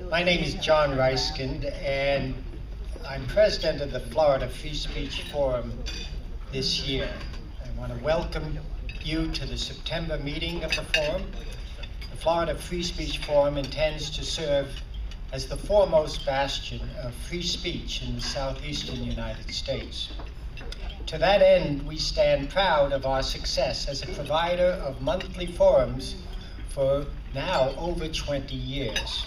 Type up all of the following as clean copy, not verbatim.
My name is John Reiskind, and I'm president of the Florida Free Speech Forum this year. I want to welcome you to the September meeting of the forum. The Florida Free Speech Forum intends to serve as the foremost bastion of free speech in the southeastern United States. To that end, we stand proud of our success as a provider of monthly forums for now over 20 years.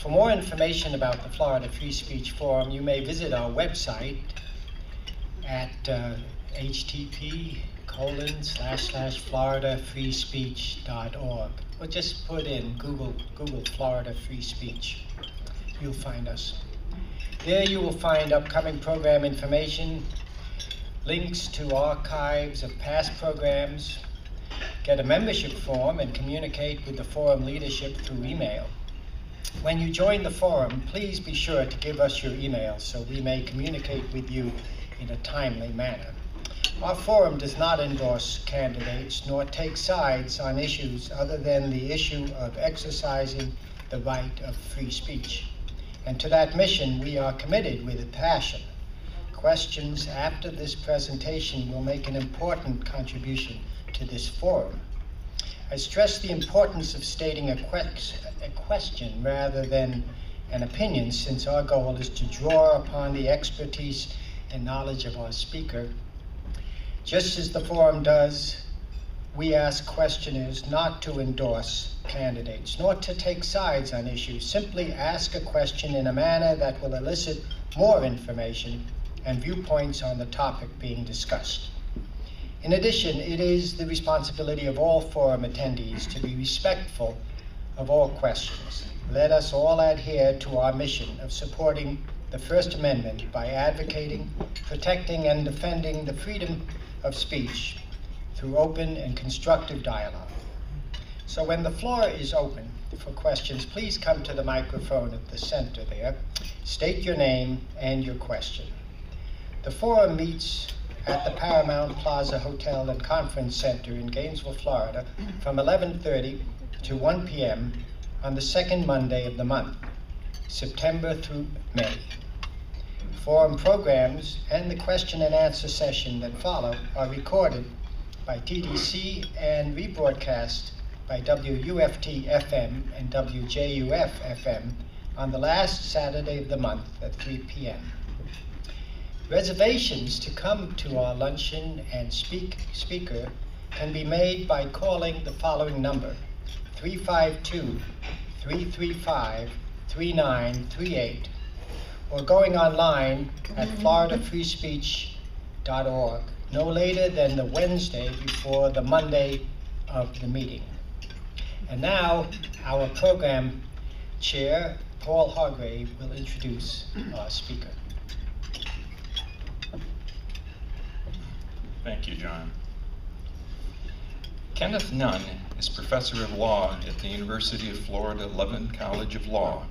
For more information about the Florida Free Speech Forum, you may visit our website at http://floridafreespeech.org, or just put in Google Florida Free Speech. You'll find us. There you will find upcoming program information, links to archives of past programs, get a membership form, and communicate with the forum leadership through email. When you join the forum, please be sure to give us your email so we may communicate with you in a timely manner. Our forum does not endorse candidates nor take sides on issues other than the issue of exercising the right of free speech. And to that mission, we are committed with passion. Questions after this presentation will make an important contribution to this forum. I stress the importance of stating a question rather than an opinion, since our goal is to draw upon the expertise and knowledge of our speaker. Just as the forum does, we ask questioners not to endorse candidates, nor to take sides on issues. Simply ask a question in a manner that will elicit more information and viewpoints on the topic being discussed. In addition, it is the responsibility of all forum attendees to be respectful of all questions. Let us all adhere to our mission of supporting the First Amendment by advocating, protecting, and defending the freedom of speech through open and constructive dialogue. So when the floor is open for questions, please come to the microphone at the center there. State your name and your question. The forum meets at the Paramount Plaza Hotel and Conference Center in Gainesville, Florida, from 11:30 to 1 p.m. on the second Monday of the month, September through May. Forum programs and the question and answer session that follow are recorded by TDC and rebroadcast by WUFT-FM and WJUF-FM on the last Saturday of the month at 3 p.m. Reservations to come to our luncheon and speaker can be made by calling the following number, 352-335-3938, or going online at floridafreespeech.org no later than the Wednesday before the Monday of the meeting. And now, our program chair, Paul Hargrave, will introduce our speaker. Thank you, John. Kenneth Nunn is professor of law at the University of Florida Levin College of Law.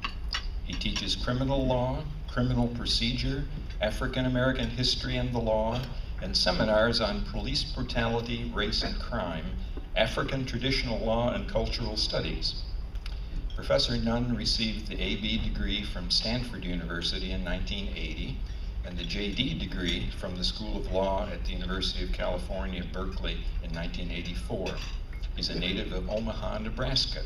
He teaches criminal law, criminal procedure, African American history and the law, and seminars on police brutality, race and crime, African traditional law and cultural studies. Professor Nunn received the A.B. degree from Stanford University in 1980 and the J.D. degree from the School of Law at the University of California, Berkeley in 1984. He's a native of Omaha, Nebraska.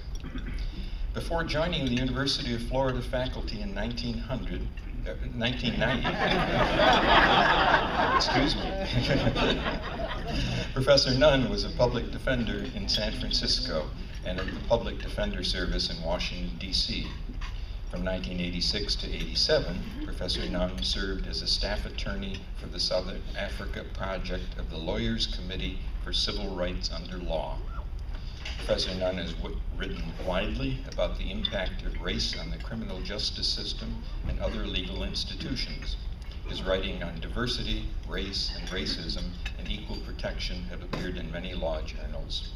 Before joining the University of Florida faculty in 1990, excuse me, Professor Nunn was a public defender in San Francisco and at the Public Defender Service in Washington, D.C. From 1986 to 87, Professor Nunn served as a staff attorney for the Southern Africa project of the Lawyers Committee for Civil Rights Under Law. Professor Nunn has written widely about the impact of race on the criminal justice system and other legal institutions. His writing on diversity, race, and racism, and equal protection have appeared in many law journals.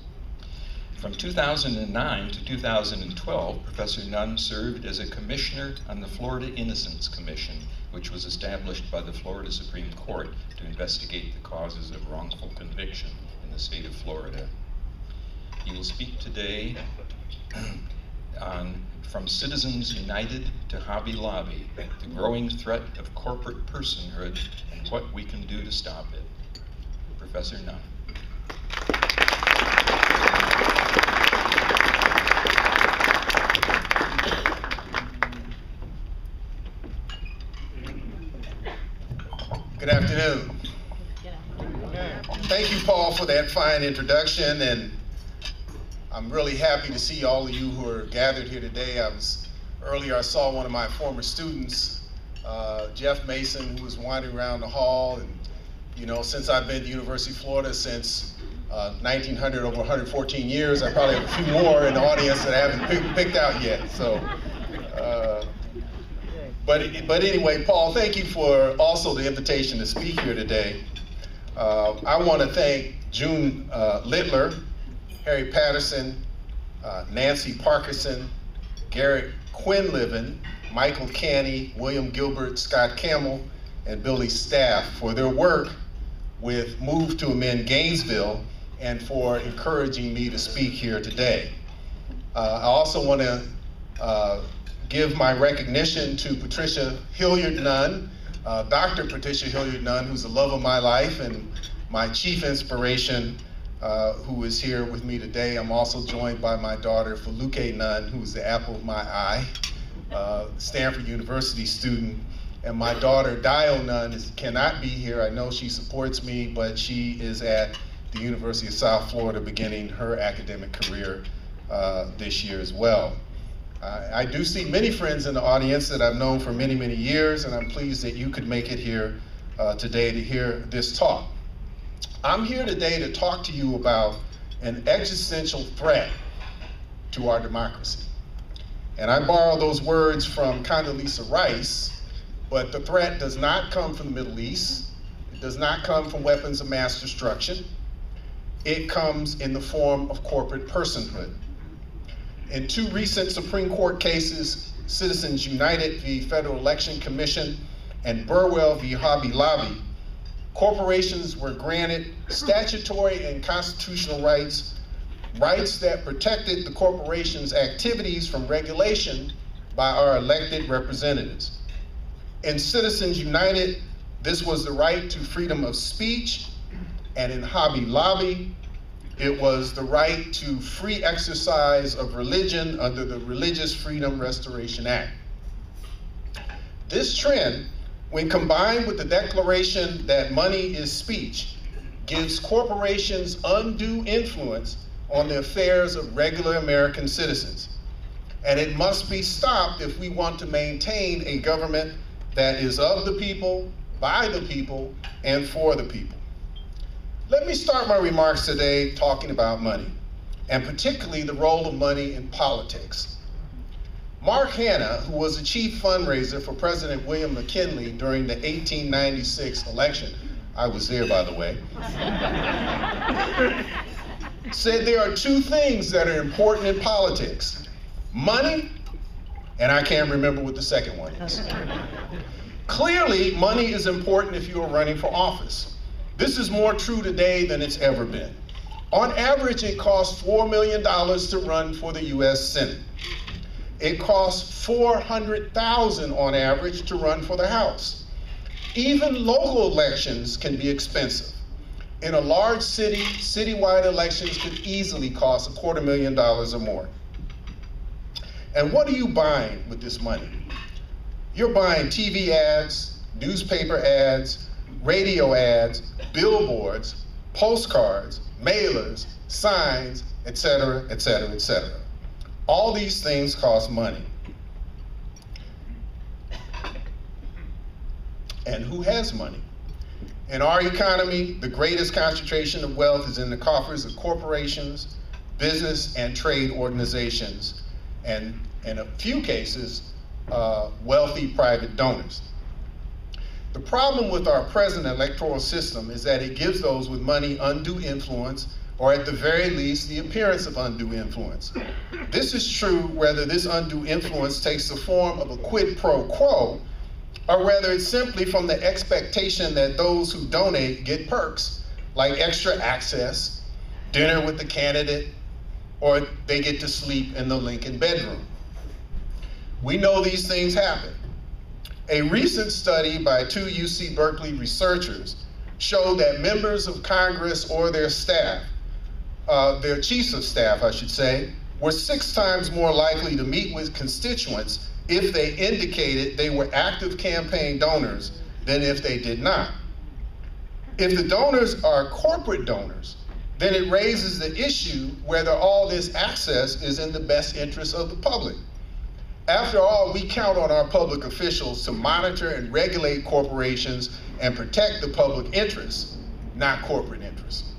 From 2009 to 2012, Professor Nunn served as a commissioner on the Florida Innocence Commission, which was established by the Florida Supreme Court to investigate the causes of wrongful conviction in the state of Florida. He will speak today on From Citizens United to Hobby Lobby, the growing threat of corporate personhood and what we can do to stop it. Professor Nunn. Good afternoon. Thank you, Paul, for that fine introduction, and I'm really happy to see all of you who are gathered here today. Earlier I saw one of my former students, Jeff Mason, who was wandering around the hall, and you know, since I've been at the University of Florida since 1900, over 114 years, I probably have a few more in the audience that I haven't picked out yet. So, but anyway, Paul, thank you for also the invitation to speak here today. I want to thank June Littler, Harry Patterson, Nancy Parkinson, Garrett Quinlivan, Michael Canny, William Gilbert, Scott Campbell, and Billy's staff for their work with Move to Amend Gainesville and for encouraging me to speak here today. I also want to give my recognition to Patricia Hilliard Nunn, Dr. Patricia Hilliard Nunn, who's the love of my life and my chief inspiration, who is here with me today. I'm also joined by my daughter, Feluke Nunn, who's the apple of my eye, Stanford University student. And my daughter, Dio Nunn, cannot be here. I know she supports me, but she is at the University of South Florida beginning her academic career this year as well. I do see many friends in the audience that I've known for many, many years, and I'm pleased that you could make it here today to hear this talk. I'm here today to talk to you about an existential threat to our democracy. And I borrow those words from Condoleezza Rice, but the threat does not come from the Middle East. It does not come from weapons of mass destruction. It comes in the form of corporate personhood. In two recent Supreme Court cases, Citizens United v. Federal Election Commission and Burwell v. Hobby Lobby, corporations were granted statutory and constitutional rights that protected the corporation's activities from regulation by our elected representatives. In Citizens United, this was the right to freedom of speech, and in Hobby Lobby, it was the right to free exercise of religion under the Religious Freedom Restoration Act. This trend, when combined with the declaration that money is speech, gives corporations undue influence on the affairs of regular American citizens. And it must be stopped if we want to maintain a government that is of the people, by the people, and for the people. Let me start my remarks today talking about money, and particularly the role of money in politics. Mark Hanna, who was the chief fundraiser for President William McKinley during the 1896 election, I was there, by the way, said there are two things that are important in politics: money, and I can't remember what the second one is. Clearly, money is important if you are running for office. This is more true today than it's ever been. On average, it costs $4 million to run for the US Senate. It costs $400,000 on average to run for the House. Even local elections can be expensive. In a large city, citywide elections could easily cost $250,000 or more. And what are you buying with this money? You're buying TV ads, newspaper ads, radio ads, billboards, postcards, mailers, signs, etc., etc., etc. All these things cost money. And who has money? In our economy, the greatest concentration of wealth is in the coffers of corporations, business and trade organizations, and in a few cases, wealthy private donors. The problem with our present electoral system is that it gives those with money undue influence, or at the very least, the appearance of undue influence. This is true whether this undue influence takes the form of a quid pro quo, or whether it's simply from the expectation that those who donate get perks, like extra access, dinner with the candidate, or they get to sleep in the Lincoln bedroom. We know these things happen. A recent study by 2 UC Berkeley researchers showed that members of Congress or their staff, their chiefs of staff, I should say, were 6 times more likely to meet with constituents if they indicated they were active campaign donors than if they did not. If the donors are corporate donors, then it raises the issue whether all this access is in the best interest of the public. After all, we count on our public officials to monitor and regulate corporations and protect the public interest, not corporate interests.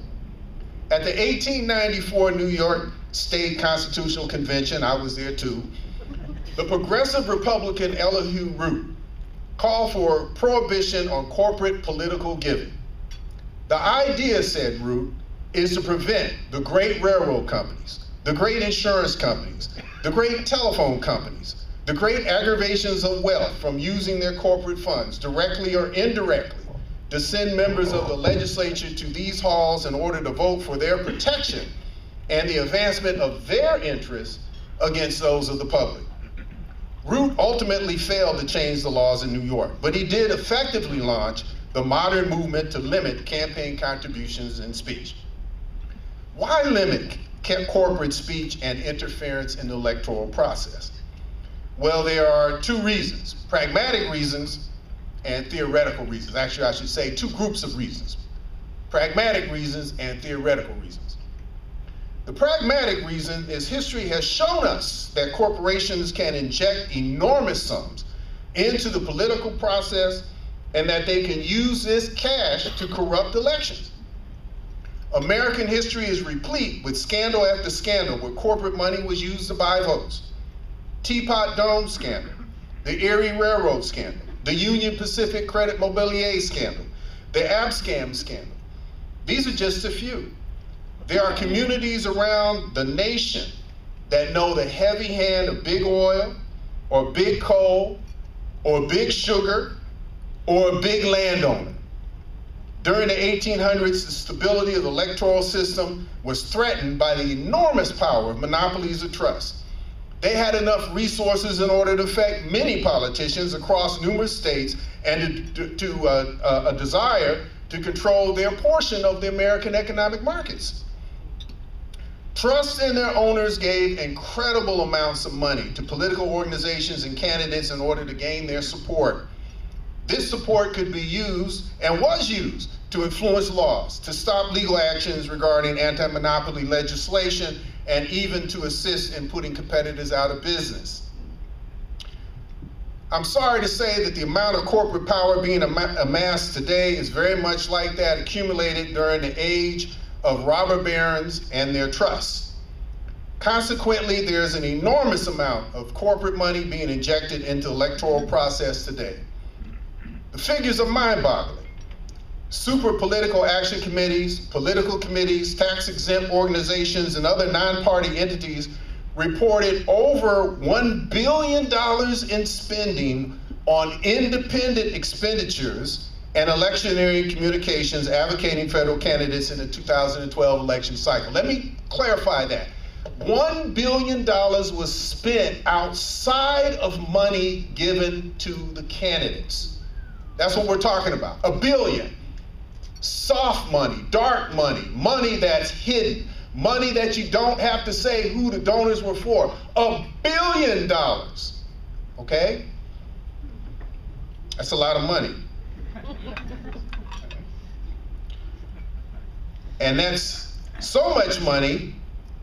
At the 1894 New York State Constitutional Convention, I was there too, the progressive Republican Elihu Root called for prohibition on corporate political giving. The idea, said Root, is to prevent the great railroad companies, the great insurance companies, the great telephone companies, the great aggravations of wealth from using their corporate funds, directly or indirectly, to send members of the legislature to these halls in order to vote for their protection and the advancement of their interests against those of the public. Root ultimately failed to change the laws in New York, but he did effectively launch the modern movement to limit campaign contributions and speech. Why limit corporate speech and interference in the electoral process? Well, there are 2 reasons, pragmatic reasons and theoretical reasons. Actually, I should say 2 groups of reasons, pragmatic reasons and theoretical reasons. The pragmatic reason is history has shown us that corporations can inject enormous sums into the political process and that they can use this cash to corrupt elections. American history is replete with scandal after scandal where corporate money was used to buy votes. Teapot Dome scandal, the Erie Railroad scandal, the Union Pacific Credit Mobilier scandal, the Abscam scandal. These are just a few. There are communities around the nation that know the heavy hand of big oil or big coal or big sugar or a big landowner. During the 1800s, the stability of the electoral system was threatened by the enormous power of monopolies of trust. They had enough resources in order to affect many politicians across numerous states and a desire to control their portion of the American economic markets. Trusts and their owners gave incredible amounts of money to political organizations and candidates in order to gain their support. This support could be used, and was used, to influence laws, to stop legal actions regarding anti-monopoly legislation, and even to assist in putting competitors out of business. I'm sorry to say that the amount of corporate power being amassed today is very much like that accumulated during the age of robber barons and their trusts. Consequently, there's an enormous amount of corporate money being injected into the electoral process today. The figures are mind-boggling. Super political action committees, political committees, tax-exempt organizations, and other non-party entities reported over $1 billion in spending on independent expenditures and electioneering communications advocating federal candidates in the 2012 election cycle. Let me clarify that. $1 billion was spent outside of money given to the candidates. That's what we're talking about, $1 billion. Soft money, dark money, money that's hidden, money that you don't have to say who the donors were for. $1 billion, okay? That's a lot of money. And that's so much money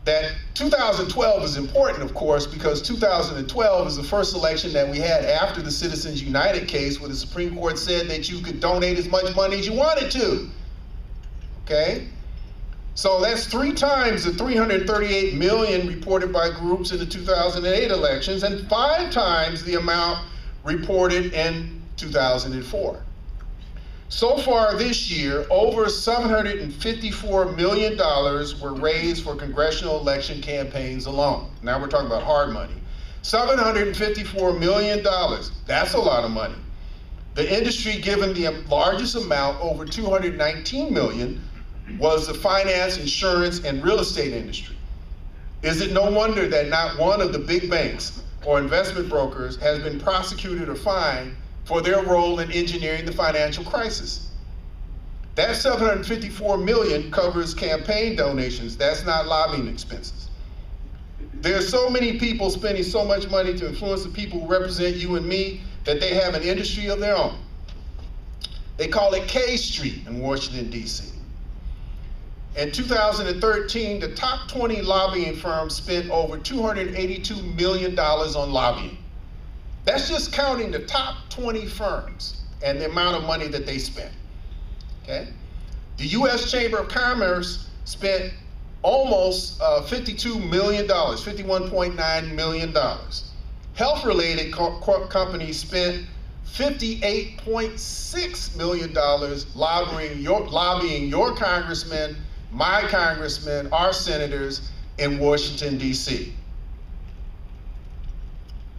that 2012 is important, of course, because 2012 is the first election that we had after the Citizens United case, where the Supreme Court said that you could donate as much money as you wanted to, okay? So that's 3 times the $338 million reported by groups in the 2008 elections and 5 times the amount reported in 2004. So far this year, over $754 million were raised for congressional election campaigns alone. Now we're talking about hard money. $754 million, that's a lot of money. The industry given the largest amount, over $219 million, was the finance, insurance, and real estate industry. Is it no wonder that not one of the big banks or investment brokers has been prosecuted or fined for their role in engineering the financial crisis. That $754 million covers campaign donations. That's not lobbying expenses. There are so many people spending so much money to influence the people who represent you and me that they have an industry of their own. They call it K Street in Washington, D.C. In 2013, the top 20 lobbying firms spent over $282 million on lobbying. That's just counting the top 20 firms and the amount of money that they spent. Okay? The U.S. Chamber of Commerce spent almost $52 million, $51.9 million. Health-related companies spent $58.6 million lobbying your congressman, my congressman, our senators in Washington, D.C.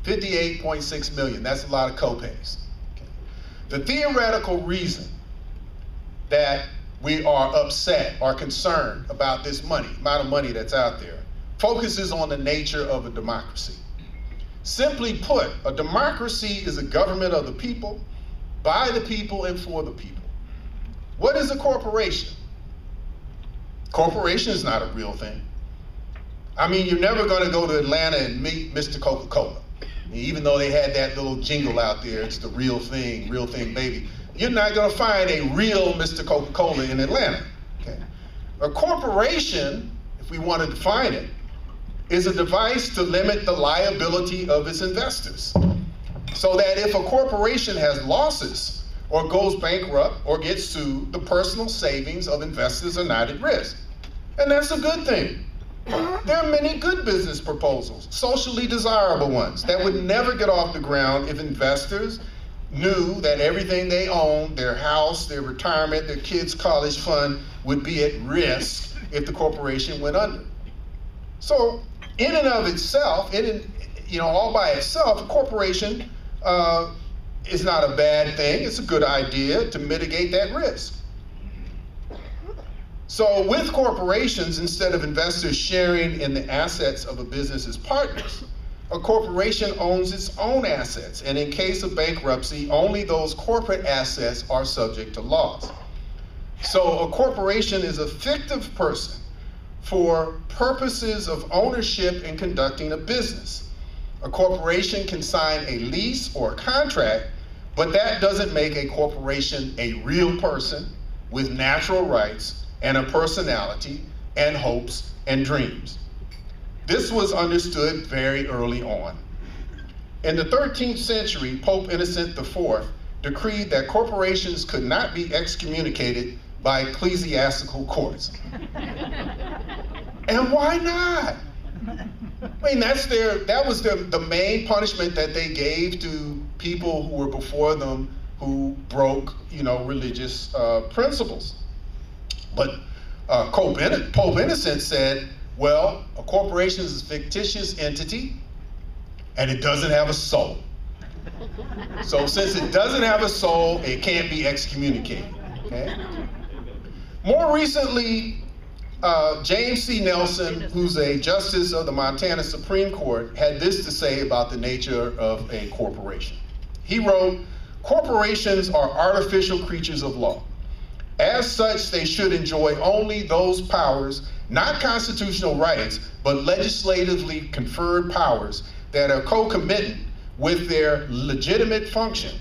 58.6 million, that's a lot of copays. Okay. The theoretical reason that we are upset or concerned about this money, amount of money that's out there, focuses on the nature of a democracy. Simply put, a democracy is a government of the people, by the people, and for the people. What is a corporation? Corporation is not a real thing. I mean, you're never going to go to Atlanta and meet Mr. Coca-Cola. Even though they had that little jingle out there, it's the real thing, baby. You're not going to find a real Mr. Coca-Cola in Atlanta. Okay? A corporation, if we want to define it, is a device to limit the liability of its investors. So that if a corporation has losses or goes bankrupt or gets sued, the personal savings of investors are not at risk. And that's a good thing. There are many good business proposals, socially desirable ones, that would never get off the ground if investors knew that everything they own, their house, their retirement, their kids' college fund, would be at risk if the corporation went under. So, in and of itself, all by itself, a corporation is not a bad thing. It's a good idea to mitigate that risk. So with corporations, instead of investors sharing in the assets of a business as partners, a corporation owns its own assets, and in case of bankruptcy, only those corporate assets are subject to loss. So a corporation is a fictive person for purposes of ownership and conducting a business. A corporation can sign a lease or a contract, but that doesn't make a corporation a real person with natural rights and a personality and hopes and dreams. This was understood very early on. In the 13th century, Pope Innocent IV decreed that corporations could not be excommunicated by ecclesiastical courts. And why not? I mean, that was the main punishment that they gave to people who were before them who broke, religious principles. But Pope Innocent said, well, a corporation is a fictitious entity and it doesn't have a soul. So since it doesn't have a soul, it can't be excommunicated. Okay? More recently, James C. Nelson, who's a justice of the Montana Supreme Court, had this to say about the nature of a corporation. He wrote, "Corporations are artificial creatures of law. As such, they should enjoy only those powers, not constitutional rights, but legislatively conferred powers that are concomitant with their legitimate function,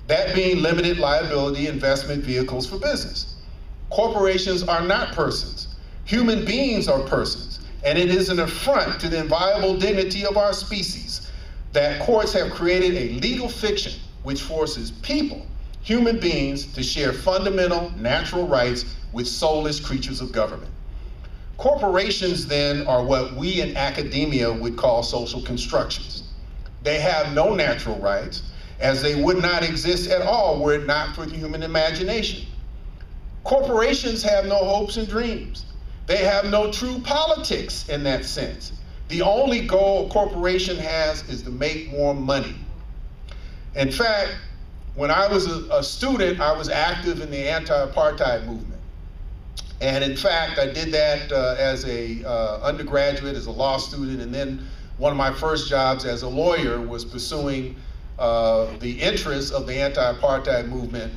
that being limited liability investment vehicles for business. Corporations are not persons. Human beings are persons, and it is an affront to the inviolable dignity of our species that courts have created a legal fiction which forces people, human beings, to share fundamental natural rights with soulless creatures of government. Corporations, then, are what we in academia would call social constructions. They have no natural rights, as they would not exist at all were it not for the human imagination. Corporations have no hopes and dreams. They have no true politics in that sense. The only goal a corporation has is to make more money. In fact, when I was a student, I was active in the anti-apartheid movement. And in fact, I did that as a undergraduate, as a law student, and then one of my first jobs as a lawyer was pursuing the interests of the anti-apartheid movement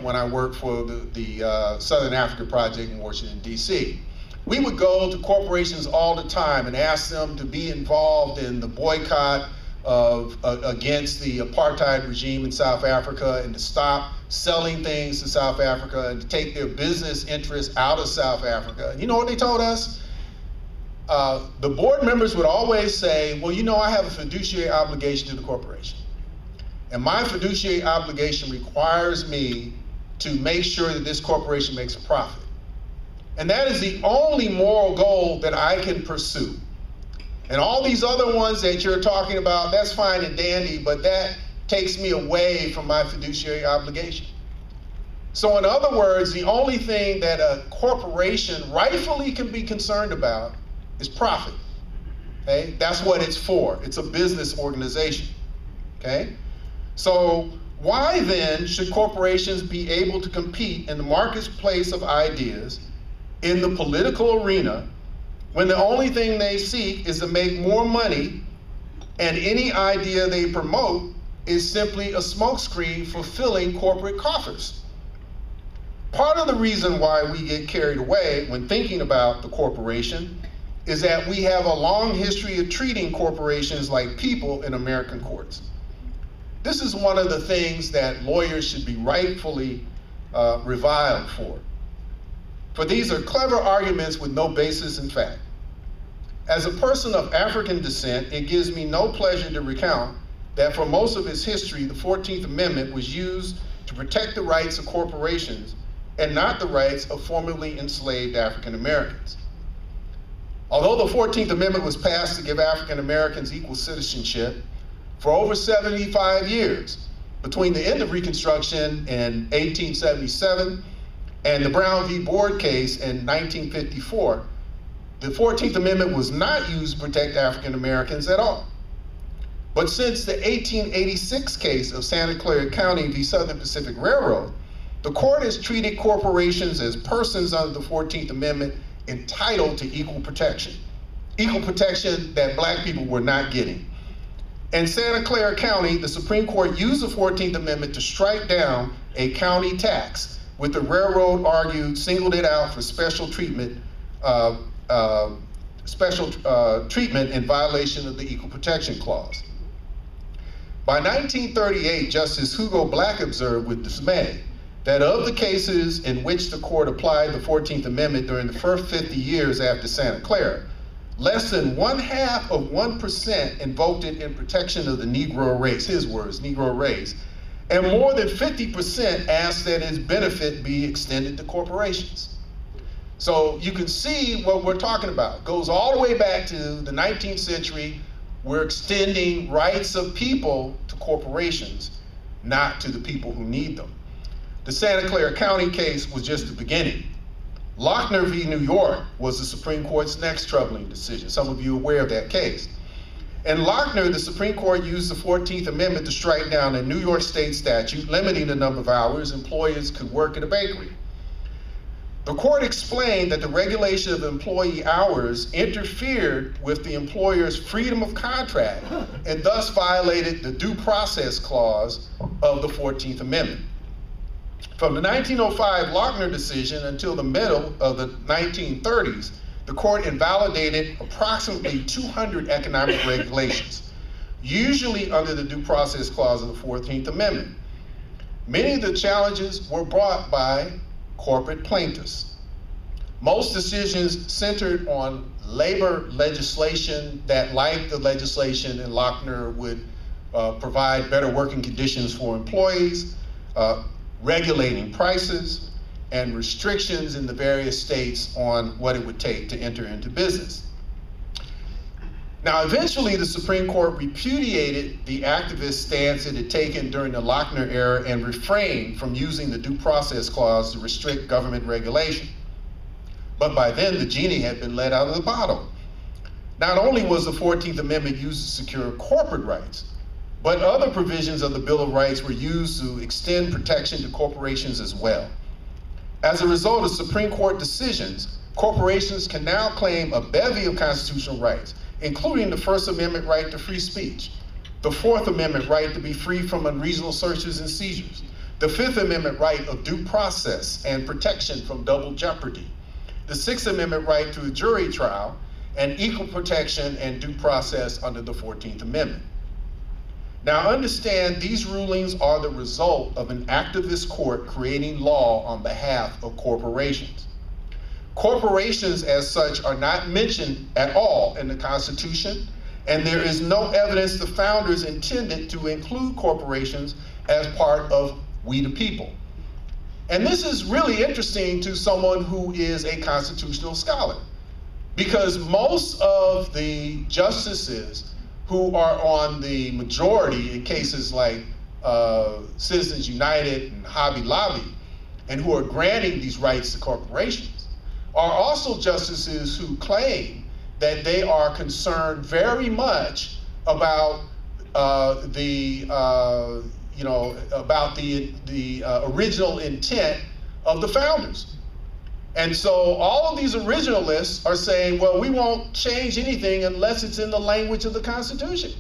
when I worked for the Southern Africa Project in Washington, D.C. We would go to corporations all the time and ask them to be involved in the boycott against the apartheid regime in South Africa, and to stop selling things to South Africa and to take their business interests out of South Africa. And you know what they told us? The board members would always say, well, you know, I have a fiduciary obligation to the corporation. And my fiduciary obligation requires me to make sure that this corporation makes a profit. And that is the only moral goal that I can pursue. And all these other ones that you're talking about, that's fine and dandy, but that takes me away from my fiduciary obligation. So in other words, the only thing that a corporation rightfully can be concerned about is profit. Okay? That's what it's for. It's a business organization. Okay? So why then should corporations be able to compete in the marketplace of ideas, in the political arena, when the only thing they seek is to make more money, and any idea they promote is simply a smokescreen for filling corporate coffers? Part of the reason why we get carried away when thinking about the corporation is that we have a long history of treating corporations like people in American courts. This is one of the things that lawyers should be rightfully reviled for. For these are clever arguments with no basis in fact. As a person of African descent, it gives me no pleasure to recount that for most of its history, the 14th Amendment was used to protect the rights of corporations and not the rights of formerly enslaved African Americans. Although the 14th Amendment was passed to give African Americans equal citizenship, for over 75 years, between the end of Reconstruction in 1877 and the Brown v. Board case in 1954, the 14th Amendment was not used to protect African Americans at all. But since the 1886 case of Santa Clara County v. Southern Pacific Railroad, the court has treated corporations as persons under the 14th Amendment entitled to equal protection that black people were not getting. In Santa Clara County, the Supreme Court used the 14th Amendment to strike down a county tax, with the railroad argued singled it out for special treatment in violation of the Equal Protection Clause. By 1938, Justice Hugo Black observed with dismay that of the cases in which the court applied the 14th Amendment during the first 50 years after Santa Clara, less than 0.5% invoked it in protection of the Negro race, his words, Negro race, and more than 50% asked that its benefit be extended to corporations. So you can see what we're talking about. It goes all the way back to the 19th century. We're extending rights of people to corporations, not to the people who need them. The Santa Clara County case was just the beginning. Lochner v. New York was the Supreme Court's next troubling decision. Some of you are aware of that case. In Lochner, the Supreme Court used the 14th Amendment to strike down a New York state statute limiting the number of hours employees could work at a bakery. The court explained that the regulation of employee hours interfered with the employer's freedom of contract and thus violated the due process clause of the 14th Amendment. From the 1905 Lochner decision until the middle of the 1930s, the court invalidated approximately 200 economic regulations, usually under the due process clause of the 14th Amendment. Many of the challenges were brought by corporate plaintiffs. Most decisions centered on labor legislation that, like the legislation in Lochner, would provide better working conditions for employees, regulating prices, and restrictions in the various states on what it would take to enter into business. Now, eventually, the Supreme Court repudiated the activist stance it had taken during the Lochner era and refrained from using the due process clause to restrict government regulation. But by then, the genie had been let out of the bottle. Not only was the 14th Amendment used to secure corporate rights, but other provisions of the Bill of Rights were used to extend protection to corporations as well. As a result of Supreme Court decisions, corporations can now claim a bevy of constitutional rights, including the First Amendment right to free speech, the Fourth Amendment right to be free from unreasonable searches and seizures, the Fifth Amendment right of due process and protection from double jeopardy, the Sixth Amendment right to a jury trial, and equal protection and due process under the 14th Amendment. Now understand, these rulings are the result of an activist court creating law on behalf of corporations. Corporations as such are not mentioned at all in the Constitution, and there is no evidence the founders intended to include corporations as part of we the people. And this is really interesting to someone who is a constitutional scholar, because most of the justices who are on the majority in cases like Citizens United and Hobby Lobby, and who are granting these rights to corporations, are also justices who claim that they are concerned very much about the original intent of the founders. And so all of these originalists are saying, well, we won't change anything unless it's in the language of the Constitution.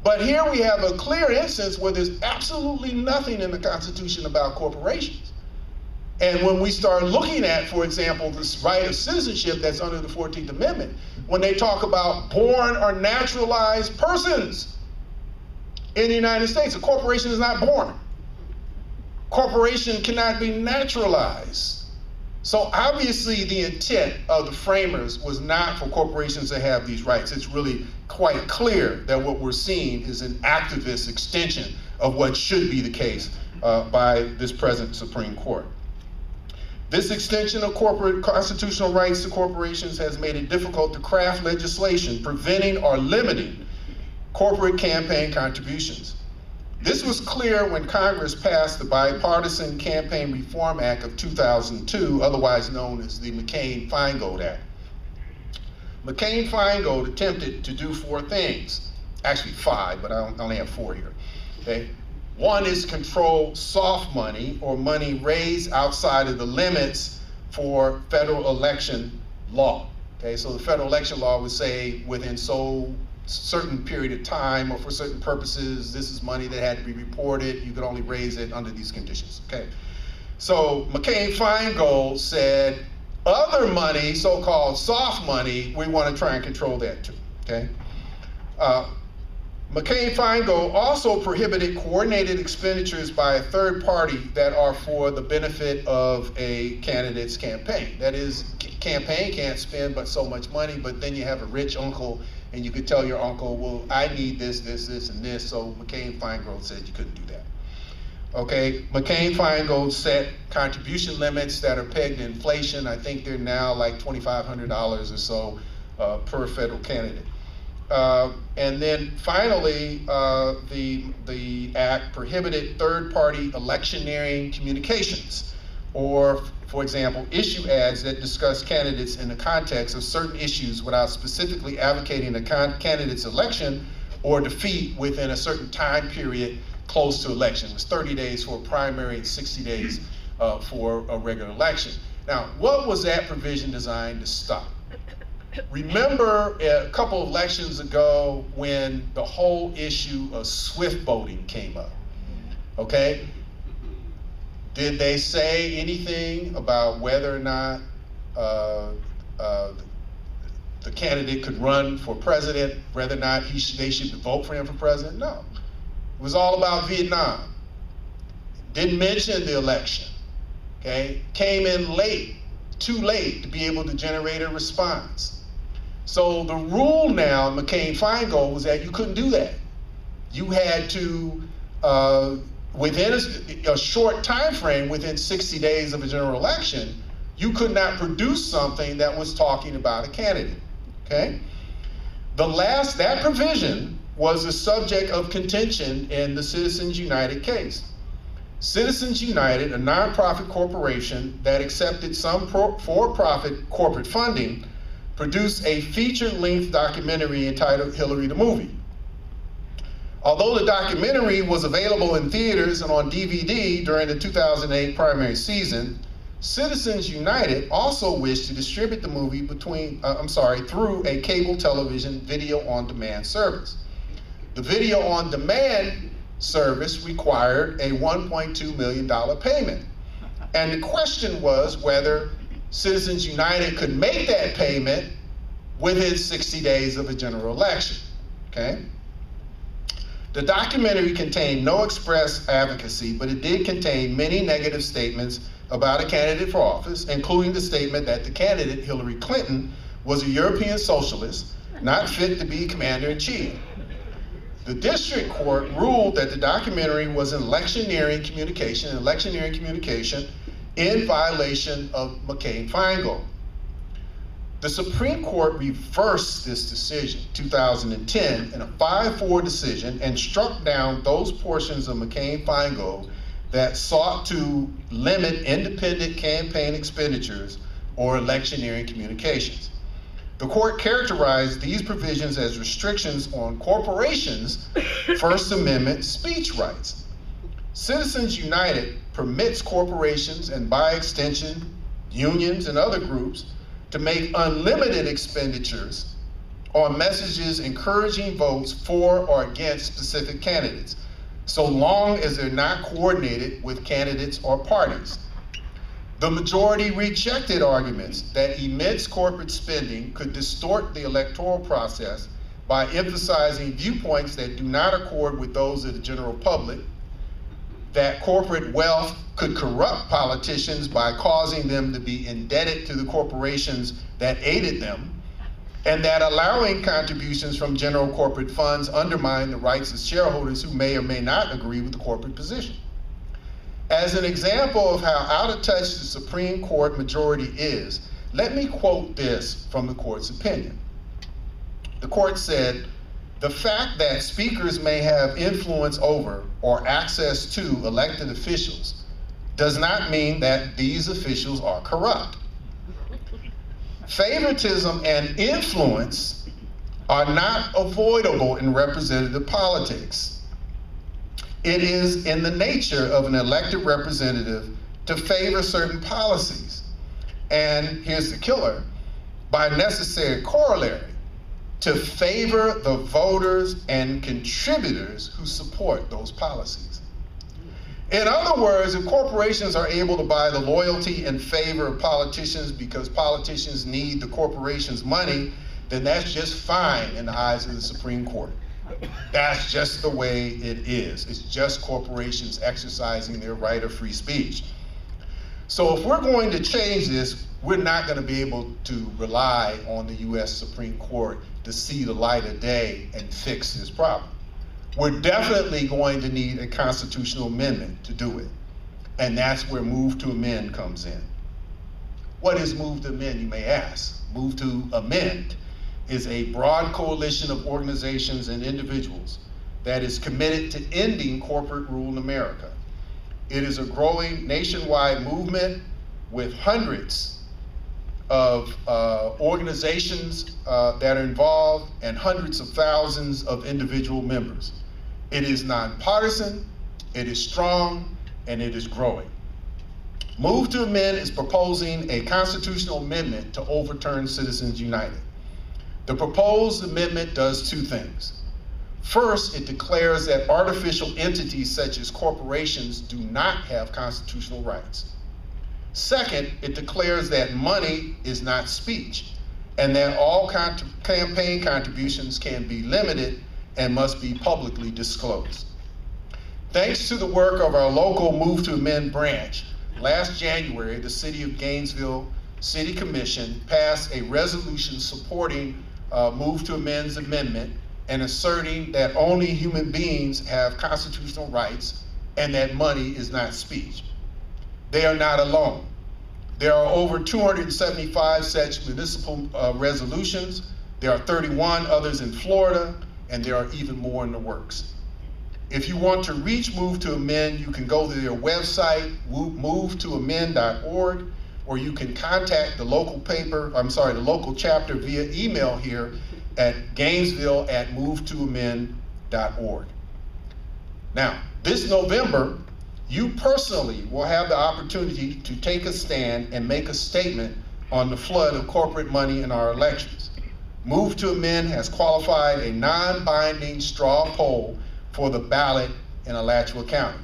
But here we have a clear instance where there's absolutely nothing in the Constitution about corporations. And when we start looking at, for example, this right of citizenship that's under the 14th Amendment, when they talk about born or naturalized persons in the United States, a corporation is not born. Corporation cannot be naturalized. So obviously the intent of the framers was not for corporations to have these rights. It's really quite clear that what we're seeing is an activist extension of what should be the case by this present Supreme Court. This extension of corporate constitutional rights to corporations has made it difficult to craft legislation preventing or limiting corporate campaign contributions. This was clear when Congress passed the Bipartisan Campaign Reform Act of 2002, otherwise known as the McCain-Feingold Act. McCain-Feingold attempted to do four things, actually five, but I only have four here. Okay? One is control soft money, or money raised outside of the limits for federal election law. Okay, so the federal election law would say within certain period of time or for certain purposes, this is money that had to be reported, you could only raise it under these conditions, okay? So McCain-Feingold said, other money, so-called soft money, we want to try and control that too, okay? McCain-Feingold also prohibited coordinated expenditures by a third party that are for the benefit of a candidate's campaign. That is, campaign can't spend but so much money, but then you have a rich uncle and you could tell your uncle, well, I need this, this, this, and this, so McCain-Feingold said you couldn't do that. Okay, McCain-Feingold set contribution limits that are pegged to inflation. I think they're now like $2,500 or so per federal candidate. And then finally, the act prohibited third-party electioneering communications, or, for example, issue ads that discuss candidates in the context of certain issues without specifically advocating a candidate's election or defeat within a certain time period close to election. It was 30 days for a primary and 60 days for a regular election. Now, what was that provision designed to stop? Remember a couple of elections ago when the whole issue of swift voting came up, okay? Did they say anything about whether or not the candidate could run for president, whether or not they should vote for him for president? No. It was all about Vietnam. Didn't mention the election, okay? Came in late, too late to be able to generate a response. So the rule now in McCain-Feingold was that you couldn't do that. You had to, within a short time frame, within 60 days of a general election, you could not produce something that was talking about a candidate, okay? That provision was the subject of contention in the Citizens United case. Citizens United, a nonprofit corporation that accepted some for-profit corporate funding, produced a feature-length documentary entitled Hillary the Movie. Although the documentary was available in theaters and on DVD during the 2008 primary season, Citizens United also wished to distribute the movie through a cable television video on demand service. The video on demand service required a $1.2 million payment. And the question was whether Citizens United could make that payment within 60 days of a general election, okay? The documentary contained no express advocacy, but it did contain many negative statements about a candidate for office, including the statement that the candidate, Hillary Clinton, was a European socialist, not fit to be commander-in-chief. The district court ruled that the documentary was an electioneering communication in violation of McCain-Feingold. The Supreme Court reversed this decision, 2010, in a 5-4 decision and struck down those portions of McCain-Feingold that sought to limit independent campaign expenditures or electioneering communications. The court characterized these provisions as restrictions on corporations' First Amendment speech rights. Citizens United permits corporations and by extension, unions and other groups to make unlimited expenditures on messages encouraging votes for or against specific candidates, so long as they're not coordinated with candidates or parties. The majority rejected arguments that immense corporate spending could distort the electoral process by emphasizing viewpoints that do not accord with those of the general public, that corporate wealth could corrupt politicians by causing them to be indebted to the corporations that aided them, and that allowing contributions from general corporate funds undermine the rights of shareholders who may or may not agree with the corporate position. As an example of how out of touch the Supreme Court majority is, let me quote this from the court's opinion. The court said, "The fact that speakers may have influence over or access to elected officials does not mean that these officials are corrupt. Favoritism and influence are not avoidable in representative politics. It is in the nature of an elected representative to favor certain policies, and here's the killer, by necessary corollary, to favor the voters and contributors who support those policies." In other words, if corporations are able to buy the loyalty and favor of politicians because politicians need the corporation's money, then that's just fine in the eyes of the Supreme Court. That's just the way it is. It's just corporations exercising their right of free speech. So if we're going to change this, we're not going to be able to rely on the US Supreme Court to see the light of day and fix this problem. We're definitely going to need a constitutional amendment to do it. And that's where Move to Amend comes in. What is Move to Amend, you may ask? Move to Amend is a broad coalition of organizations and individuals that is committed to ending corporate rule in America. It is a growing nationwide movement with hundreds of organizations that are involved and hundreds of thousands of individual members. It is nonpartisan, it is strong, and it is growing. Move to Amend is proposing a constitutional amendment to overturn Citizens United. The proposed amendment does two things. First, it declares that artificial entities such as corporations do not have constitutional rights. Second, it declares that money is not speech, and that all campaign contributions can be limited and must be publicly disclosed. Thanks to the work of our local Move to Amend branch, last January, the City of Gainesville City Commission passed a resolution supporting Move to Amend's amendment and asserting that only human beings have constitutional rights and that money is not speech. They are not alone. There are over 275 such municipal resolutions. There are 31 others in Florida, and there are even more in the works. If you want to reach Move to Amend, you can go to their website, movetoamend.org, or you can contact the local chapter via email here at Gainesville@movetoamend.org. Now, this November, You personally will have the opportunity to take a stand and make a statement on the flood of corporate money in our elections. Move to Amend has qualified a non-binding straw poll for the ballot in Alachua County.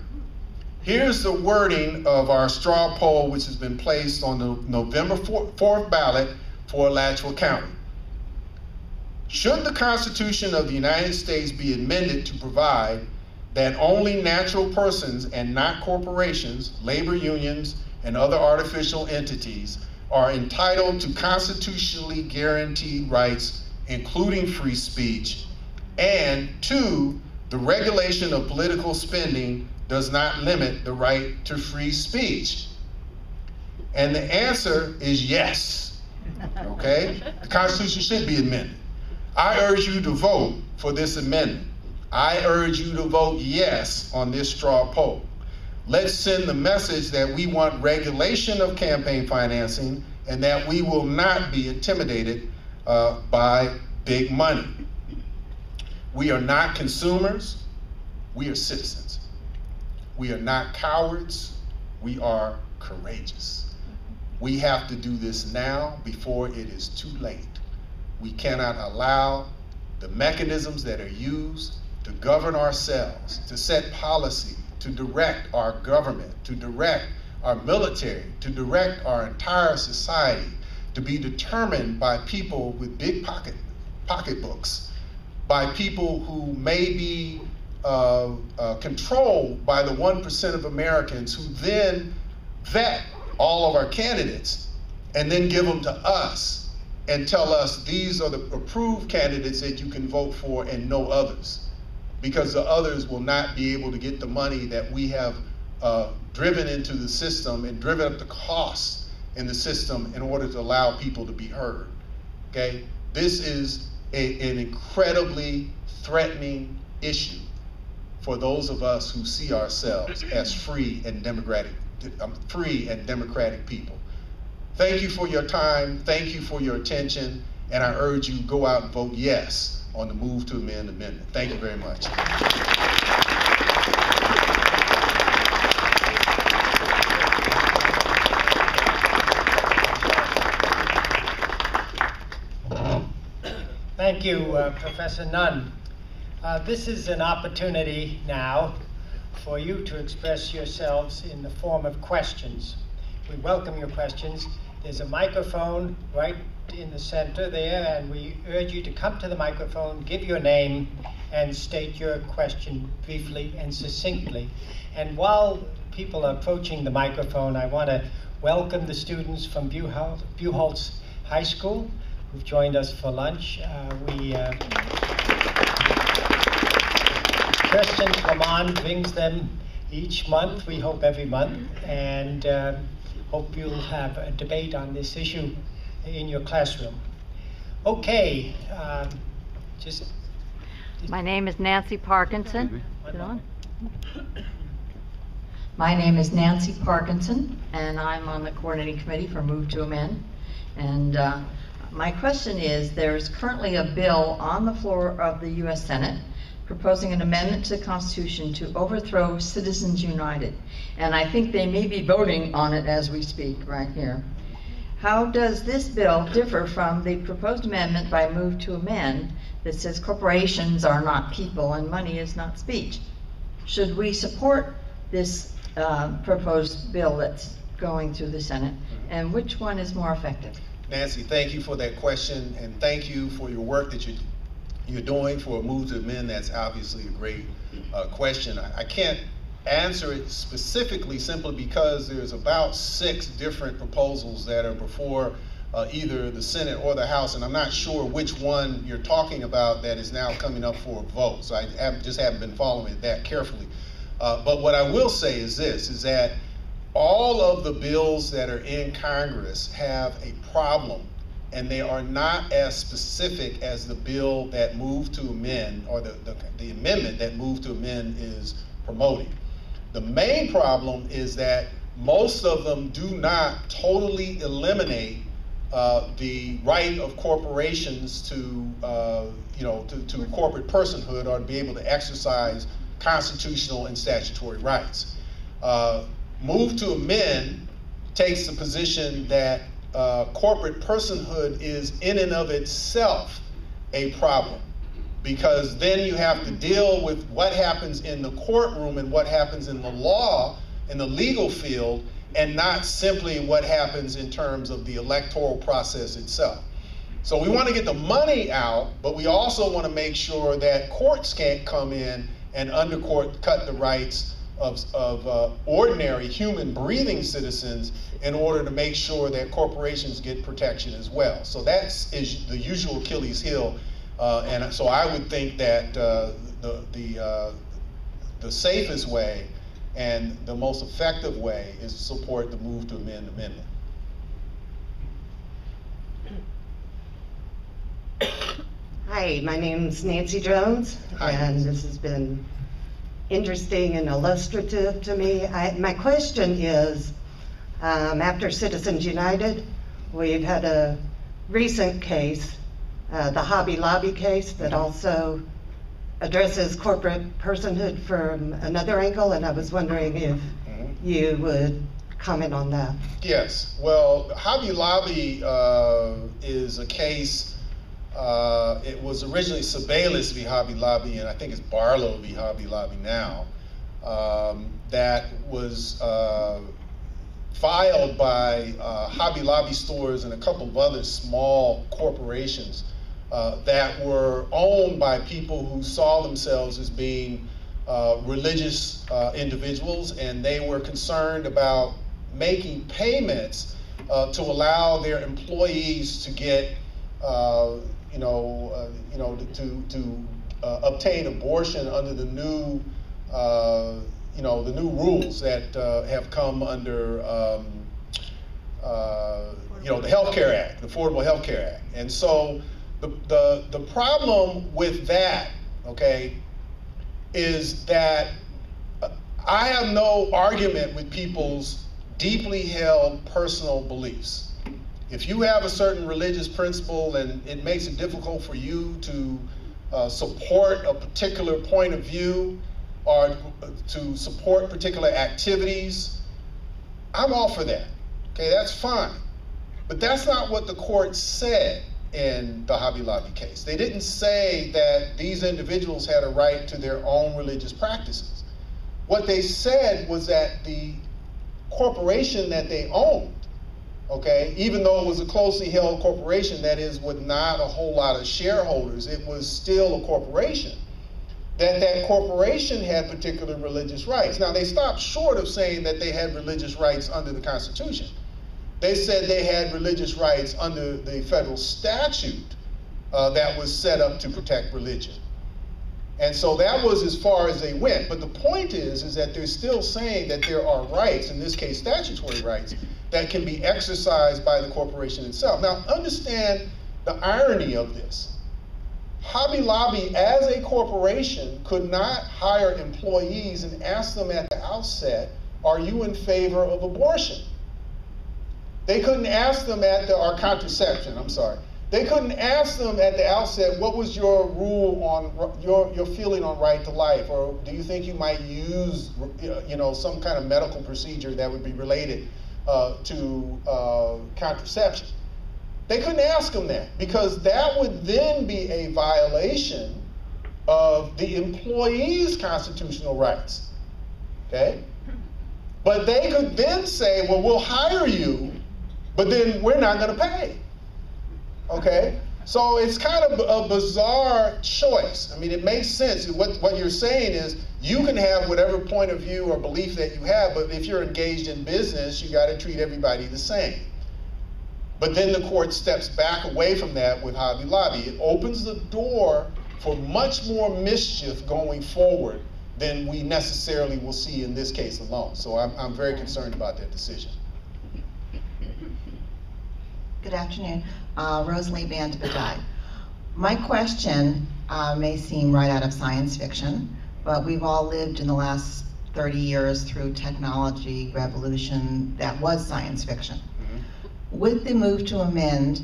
Here's the wording of our straw poll, which has been placed on the November 4th ballot for Alachua County. Should the Constitution of the United States be amended to provide that only natural persons and not corporations, labor unions, and other artificial entities are entitled to constitutionally guaranteed rights, including free speech, and 2, the regulation of political spending does not limit the right to free speech? And the answer is yes, okay? The Constitution should be amended. I urge you to vote for this amendment. I urge you to vote yes on this straw poll. Let's send the message that we want regulation of campaign financing and that we will not be intimidated by big money. We are not consumers, we are citizens. We are not cowards, we are courageous. We have to do this now before it is too late. We cannot allow the mechanisms that are used to govern ourselves, to set policy, to direct our government, to direct our military, to direct our entire society, to be determined by people with big pocketbooks, by people who may be controlled by the 1% of Americans who then vet all of our candidates and then give them to us and tell us these are the approved candidates that you can vote for and no others, because the others will not be able to get the money that we have driven into the system and driven up the costs in the system in order to allow people to be heard, okay? This is an incredibly threatening issue for those of us who see ourselves as free and democratic people. Thank you for your time, thank you for your attention, and I urge you go out and vote yes on the Move to Amend amendment. Thank you very much. Thank you, Professor Nunn. This is an opportunity now for you to express yourselves in the form of questions. We welcome your questions. There's a microphone right in the center there, and we urge you to come to the microphone, give your name, and state your question briefly and succinctly. And while people are approaching the microphone, I want to welcome the students from Buchholz High School who've joined us for lunch. Kirsten Clement brings them each month, we hope every month, and hope you'll have a debate on this issue in your classroom. Okay, My name is Nancy Parkinson. My name is Nancy Parkinson, and I'm on the coordinating committee for Move to Amend. And my question is, there's currently a bill on the floor of the U.S. Senate proposing an amendment to the Constitution to overthrow Citizens United. And I think they may be voting on it as we speak right here. How does this bill differ from the proposed amendment by Move to Amend that says corporations are not people and money is not speech? Should we support this proposed bill that's going through the Senate, and which one is more effective? Nancy, thank you for that question, and thank you for your work that you're doing for a Move to Amend. That's obviously a great question. I can't answer it specifically simply because there's about 6 different proposals that are before either the Senate or the House, and I'm not sure which one you're talking about that is now coming up for a vote. So I just haven't been following it that carefully. But what I will say is this, is that all of the bills that are in Congress have a problem, and they are not as specific as the bill that Move to Amend, or the amendment that Move to Amend is promoting. The main problem is that most of them do not totally eliminate the right of corporations to corporate personhood, or to be able to exercise constitutional and statutory rights. Move to amend takes the position that corporate personhood is in and of itself a problem, because then you have to deal with what happens in the courtroom and what happens in the law, in the legal field, and not simply what happens in terms of the electoral process itself. So we want to get the money out, but we also want to make sure that courts can't come in and cut the rights of ordinary human breathing citizens in order to make sure that corporations get protection as well. So is the usual Achilles heel, and so I would think that the safest way and the most effective way is to support the move to amend amendment. Hi, my name's Nancy Jones. Hi. And this has been interesting and illustrative to me. My question is, after Citizens United, we've had a recent case, the Hobby Lobby case, that also addresses corporate personhood from another angle, and I was wondering if you would comment on that. Yes, well, Hobby Lobby is a case, it was originally Sebelius v. Hobby Lobby, and I think it's Barlow v. Hobby Lobby now, that was filed by Hobby Lobby stores and a couple of other small corporations that were owned by people who saw themselves as being religious individuals, and they were concerned about making payments to allow their employees to get, to obtain abortion under the new, the new rules that have come under, the Health Care Act, the Affordable Health Care Act. And so the problem with that, okay, is that I have no argument with people's deeply held personal beliefs. If you have a certain religious principle and it makes it difficult for you to support a particular point of view or to support particular activities, I'm all for that. Okay, that's fine. But that's not what the court said in the Hobby Lobby case. They didn't say that these individuals had a right to their own religious practices. What they said was that the corporation that they owned, okay, even though it was a closely held corporation, that is, with not a whole lot of shareholders, it was still a corporation, that corporation had particular religious rights. Now, they stopped short of saying that they had religious rights under the Constitution. They said they had religious rights under the federal statute that was set up to protect religion. And so that was as far as they went. But the point is that they're still saying that there are rights, in this case statutory rights, that can be exercised by the corporation itself. Now, understand the irony of this. Hobby Lobby, as a corporation, could not hire employees and ask them at the outset, are you in favor of abortion? They couldn't ask them or contraception, I'm sorry. They couldn't ask them at the outset, what was your rule on your feeling on right to life? Or do you think you might use some kind of medical procedure that would be related to contraception? They couldn't ask them that, because that would then be a violation of the employee's constitutional rights, okay? But they could then say, well, we'll hire you, but then we're not gonna pay, okay? So it's kind of a bizarre choice. I mean, it makes sense. What you're saying is you can have whatever point of view or belief that you have, but if you're engaged in business, you gotta treat everybody the same. But then the court steps back away from that with Hobby Lobby. It opens the door for much more mischief going forward than we necessarily will see in this case alone. So I'm very concerned about that decision. Good afternoon, Rosalie Bandabadai. My question may seem right out of science fiction, but we've all lived in the last 30 years through technology revolution that was science fiction. Would the move to amendment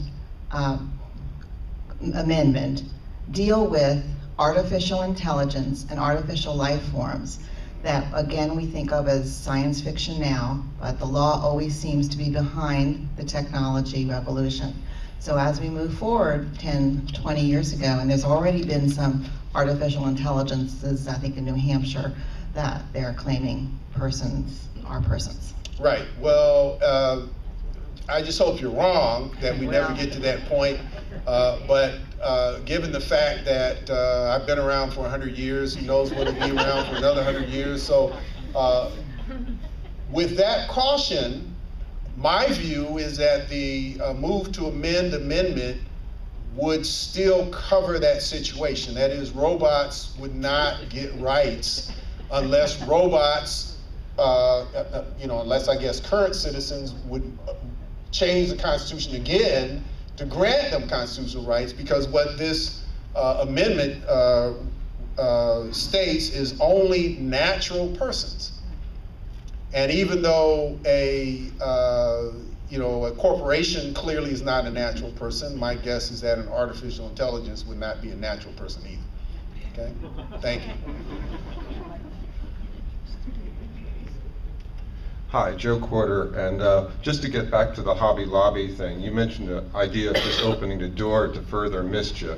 deal with artificial intelligence and artificial life forms that, again, we think of as science fiction now, but the law always seems to be behind the technology revolution. So as we move forward 10, 20 years ago, and there's already been some artificial intelligences, I think in New Hampshire, that they're claiming persons are persons. Right. Well, I just hope you're wrong, that we never get to that point. But given the fact that I've been around for 100 years, who knows what it'll be around for another 100 years. So with that caution, my view is that the move to amend amendment would still cover that situation. That is, robots would not get rights unless robots, unless I guess current citizens would change the Constitution again to grant them constitutional rights, because what this amendment states is only natural persons. And even though a corporation clearly is not a natural person, my guess is that an artificial intelligence would not be a natural person either. Okay? Thank you. Hi, Joe Quarter, and just to get back to the Hobby Lobby thing, you mentioned the idea of just opening the door to further mischief.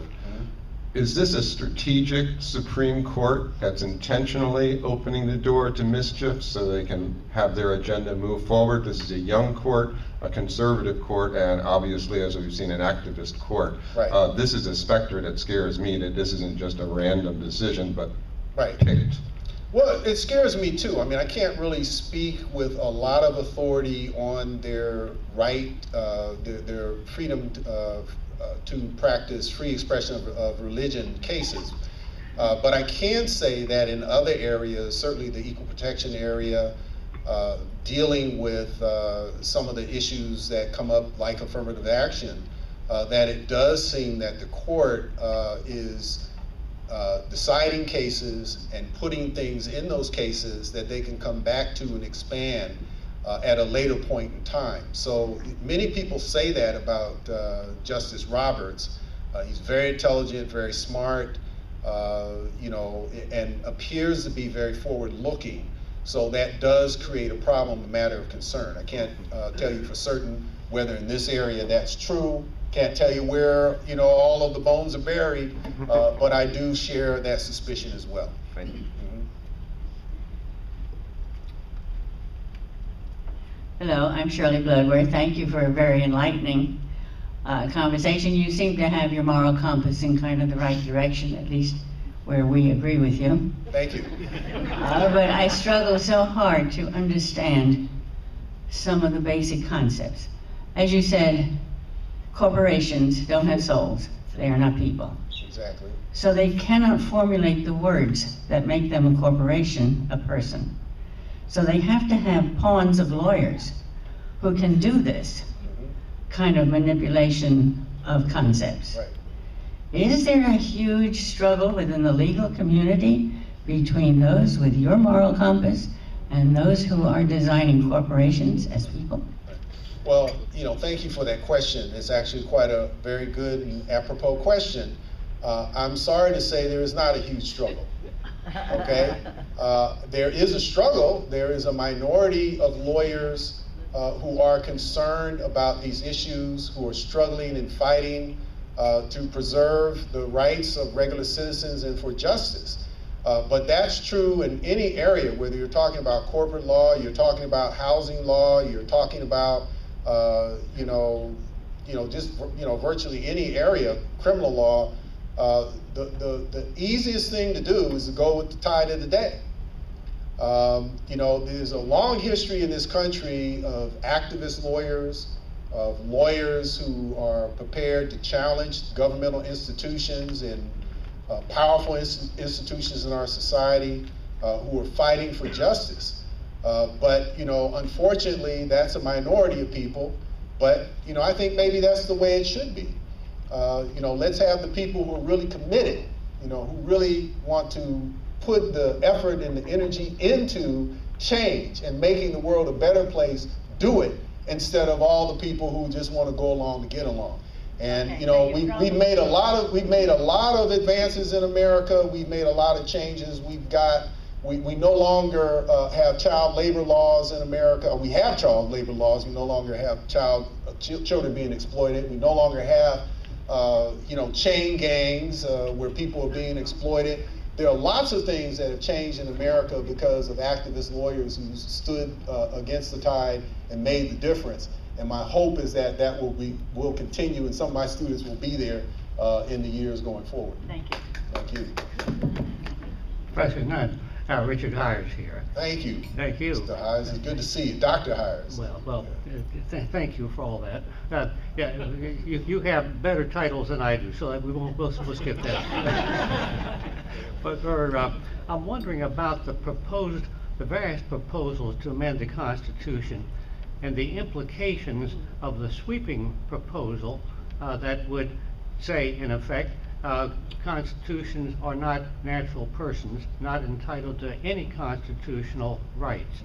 Is this a strategic Supreme Court that's intentionally opening the door to mischief so they can have their agenda move forward? This is a young court, a conservative court, and obviously, as we've seen, an activist court. Right. This is a specter that scares me, that this isn't just a random decision, but right. picked. Well, it scares me too. I mean, I can't really speak with a lot of authority on their right, their freedom to practice free expression of religion cases. But I can say that in other areas, certainly the equal protection area, dealing with some of the issues that come up like affirmative action, that it does seem that the court is deciding cases and putting things in those cases that they can come back to and expand at a later point in time. So many people say that about Justice Roberts. He's very intelligent, very smart, and appears to be very forward-looking. So that does create a problem, a matter of concern. I can't tell you for certain whether in this area that's true. Can't tell you where all of the bones are buried, but I do share that suspicion as well. Thank you. Hello, I'm Shirley Bloodworth. Thank you for a very enlightening conversation. You seem to have your moral compass in kind of the right direction, at least where we agree with you. Thank you. But I struggle so hard to understand some of the basic concepts. As you said, corporations don't have souls. They are not people. Exactly. So they cannot formulate the words that make them a corporation, a person. So they have to have pawns of lawyers who can do this kind of manipulation of concepts. Right. Is there a huge struggle within the legal community between those with your moral compass and those who are designing corporations as people? Well, thank you for that question. It's actually quite a very good and apropos question. I'm sorry to say there is not a huge struggle. Okay? There is a struggle. There is a minority of lawyers who are concerned about these issues, who are struggling and fighting to preserve the rights of regular citizens and for justice. But that's true in any area, whether you're talking about corporate law, you're talking about housing law, you're talking about virtually any area, criminal law. The easiest thing to do is to go with the tide of the day. There's a long history in this country of activist lawyers, of lawyers who are prepared to challenge governmental institutions and powerful institutions in our society, who are fighting for justice. But unfortunately, that's a minority of people. But I think maybe that's the way it should be. Let's have the people who are really committed, who really want to put the effort and the energy into change and making the world a better place, do it, instead of all the people who just want to go along to get along. And we've made a lot of advances in America. We've made a lot of changes. We've got We no longer have child labor laws in America. We have child labor laws. We no longer have children being exploited. We no longer have chain gangs where people are being exploited. There are lots of things that have changed in America because of activist lawyers who stood against the tide and made the difference. And my hope is that that will continue, and some of my students will be there in the years going forward. Thank you. Thank you. Professor Nunn, Richard Hires here. Thank you. Thank you. Mr. Hires, it's good to see you. Dr. Hires. Well, thank you for all that. Yeah, you have better titles than I do, so we'll skip that. But I'm wondering about the various proposals to amend the Constitution and the implications of the sweeping proposal that would say, in effect, constitutions are not natural persons, not entitled to any constitutional rights.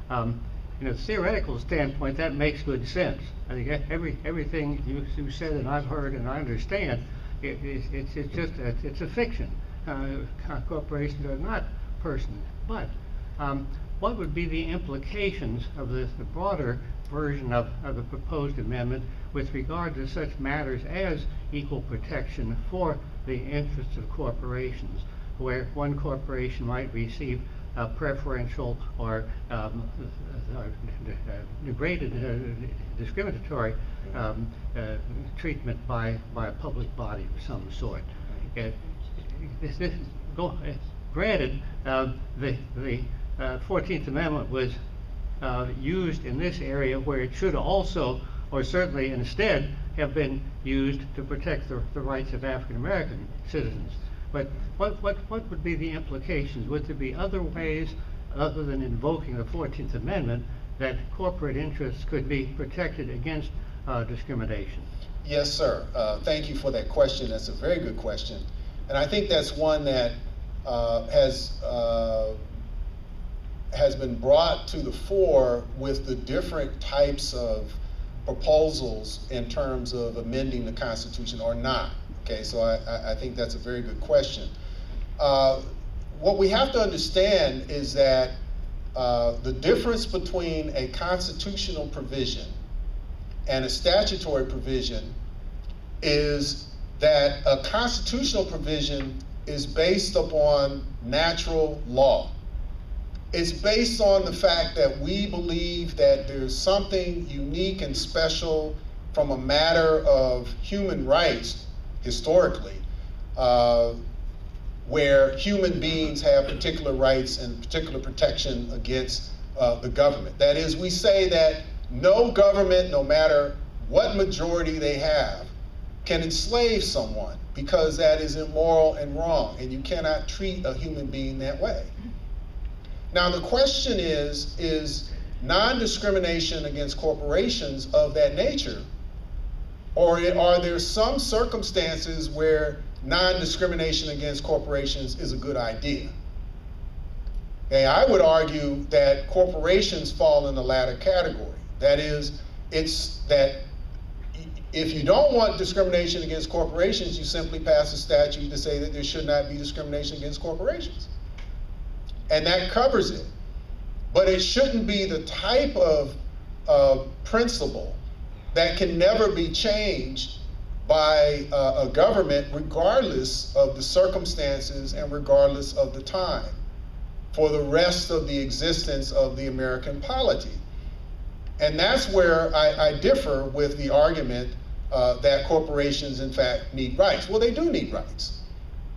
In a theoretical standpoint, that makes good sense. I think everything you said and I've heard and I understand, it's a fiction. Corporations are not persons. But what would be the implications of the broader version of the proposed amendment with regard to such matters as equal protection for the interests of corporations, where one corporation might receive preferential or degraded, discriminatory treatment by a public body of some sort. Granted, the 14th Amendment was used in this area where it should also, or certainly instead, have been used to protect the rights of African American citizens. But what would be the implications? Would there be other ways, other than invoking the 14th Amendment, that corporate interests could be protected against discrimination? Yes, sir. Thank you for that question. That's a very good question. And I think that's one that has been brought to the fore with the different types of proposals in terms of amending the Constitution or not. Okay, so I think that's a very good question. What we have to understand is that the difference between a constitutional provision and a statutory provision is that a constitutional provision is based upon natural law. It's based on the fact that we believe that there's something unique and special from a matter of human rights, historically, where human beings have particular rights and particular protection against the government. That is, we say that no government, no matter what majority they have, can enslave someone, because that is immoral and wrong, and you cannot treat a human being that way. Now the question is non-discrimination against corporations of that nature, or are there some circumstances where non-discrimination against corporations is a good idea? Okay, I would argue that corporations fall in the latter category. That is, it's that if you don't want discrimination against corporations, you simply pass a statute to say that there should not be discrimination against corporations. And that covers it. But it shouldn't be the type of principle that can never be changed by a government, regardless of the circumstances and regardless of the time, for the rest of the existence of the American polity. And that's where I differ with the argument that corporations, in fact, need rights. Well, they do need rights,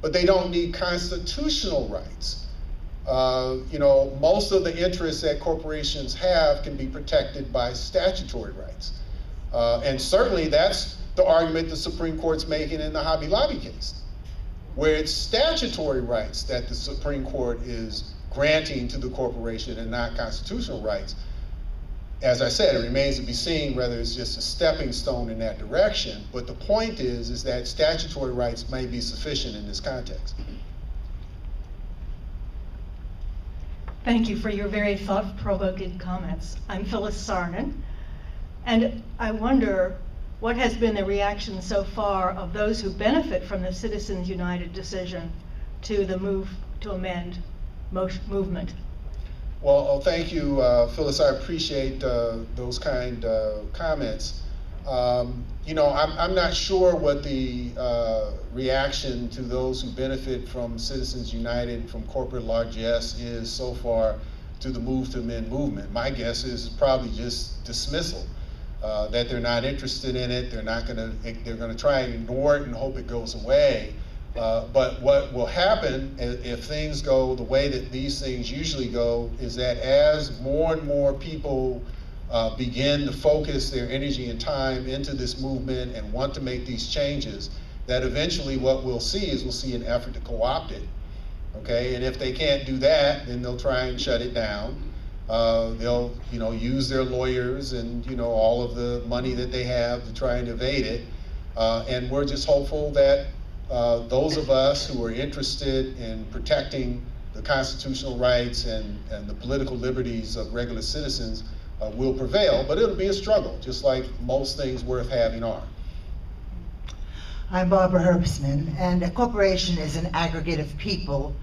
but they don't need constitutional rights. Most of the interests that corporations have can be protected by statutory rights. And certainly that's the argument the Supreme Court's making in the Hobby Lobby case, where it's statutory rights that the Supreme Court is granting to the corporation and not constitutional rights. As I said, it remains to be seen whether it's just a stepping stone in that direction, but the point is that statutory rights may be sufficient in this context. Thank you for your very thought-provoking comments. I'm Phyllis Sarnan, and I wonder what has been the reaction so far of those who benefit from the Citizens United decision to the move to amend movement? Well, thank you, Phyllis. I appreciate those kind comments. You know, I'm not sure what the reaction to those who benefit from Citizens United, from corporate largesse, is so far to the Move to Amend movement. My guess is probably just dismissal, that they're not interested in it. They're gonna try and ignore it and hope it goes away. But what will happen if things go the way that these things usually go is that as more and more people begin to focus their energy and time into this movement and want to make these changes, that eventually what we'll see is an effort to co-opt it. Okay, and if they can't do that, then they'll try and shut it down. They'll, you know, use their lawyers and, you know, all of the money that they have to try and evade it. And we're just hopeful that those of us who are interested in protecting the constitutional rights and the political liberties of regular citizens will prevail, but it'll be a struggle, just like most things worth having are. I'm Barbara Herbstman, and a corporation is an aggregate of people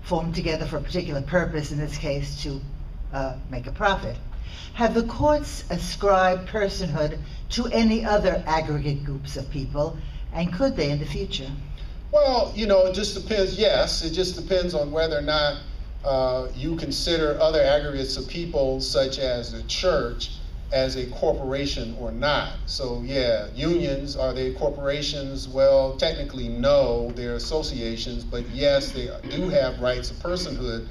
formed together for a particular purpose, in this case to make a profit. Have the courts ascribed personhood to any other aggregate groups of people, and could they in the future? Well, you know, it just depends. Yes, it just depends on whether or not you consider other aggregates of people, such as the church, as a corporation or not. So yeah, unions, are they corporations? Well, technically no, they're associations, but yes, they do have rights of personhood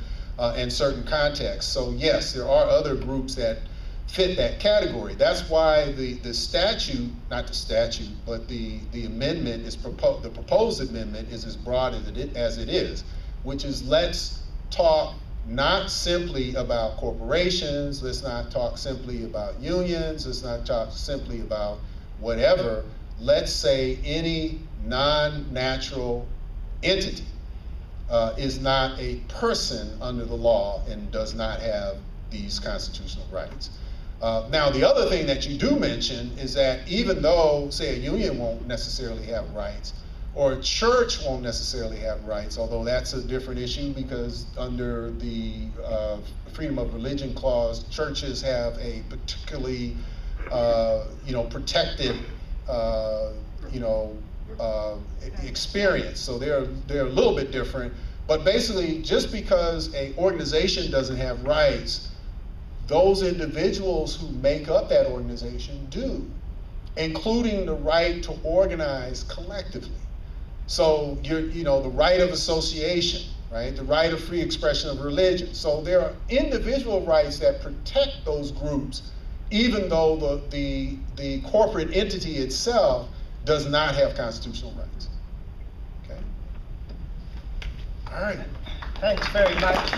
in certain contexts. So yes, there are other groups that fit that category. That's why the statute, not the statute, but the amendment is the proposed amendment is as broad as it is, which is, let's talk not simply about corporations, let's not talk simply about unions, let's not talk simply about whatever. Let's say any non-natural entity is not a person under the law and does not have these constitutional rights. Now, the other thing that you do mention is that even though, say, a union won't necessarily have rights, or a church won't necessarily have rights, although that's a different issue, because under the Freedom of Religion Clause, churches have a particularly, you know, protected, you know, experience. So they're a little bit different. But basically, just because an organization doesn't have rights, those individuals who make up that organization do, including the right to organize collectively. So you know, the right of association, right? The right of free expression of religion. So there are individual rights that protect those groups, even though the corporate entity itself does not have constitutional rights. Okay. All right. Thanks very much.